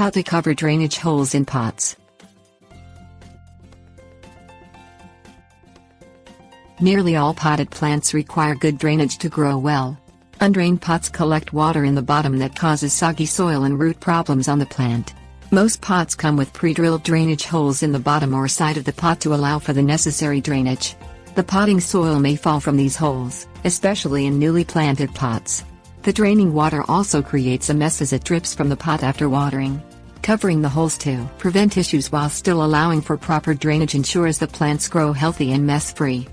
How to cover drainage holes in pots. Nearly all potted plants require good drainage to grow well. Undrained pots collect water in the bottom that causes soggy soil and root problems on the plant. Most pots come with pre-drilled drainage holes in the bottom or side of the pot to allow for the necessary drainage. The potting soil may fall from these holes, especially in newly planted pots. The draining water also creates a mess as it drips from the pot after watering. Covering the holes to prevent issues while still allowing for proper drainage ensures the plants grow healthy and mess-free.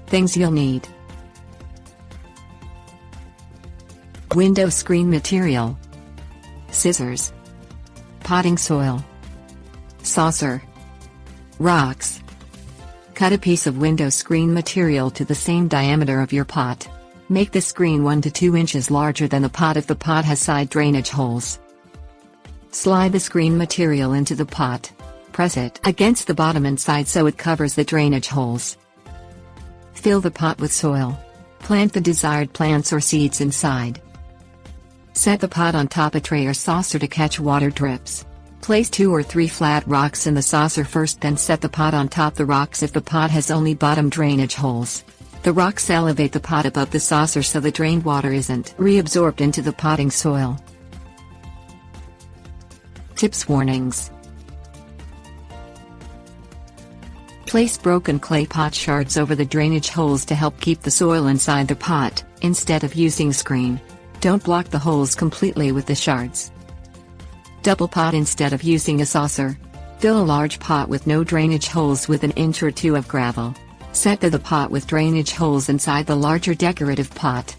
Things you'll need: window screen material, scissors, potting soil, saucer, rocks. Cut a piece of window screen material to the same diameter of your pot. Make the screen 1 to 2 inches larger than the pot if the pot has side drainage holes. Slide the screen material into the pot. Press it against the bottom and side so it covers the drainage holes. Fill the pot with soil. Plant the desired plants or seeds inside. Set the pot on top a tray or saucer to catch water drips. Place 2 or 3 flat rocks in the saucer first, then set the pot on top the rocks if the pot has only bottom drainage holes. The rocks elevate the pot above the saucer so the drained water isn't reabsorbed into the potting soil. Tips: warnings. Place broken clay pot shards over the drainage holes to help keep the soil inside the pot, instead of using screen. Don't block the holes completely with the shards. Double pot instead of using a saucer. Fill a large pot with no drainage holes with 1 inch or 2 of gravel. Set the pot with drainage holes inside the larger decorative pot.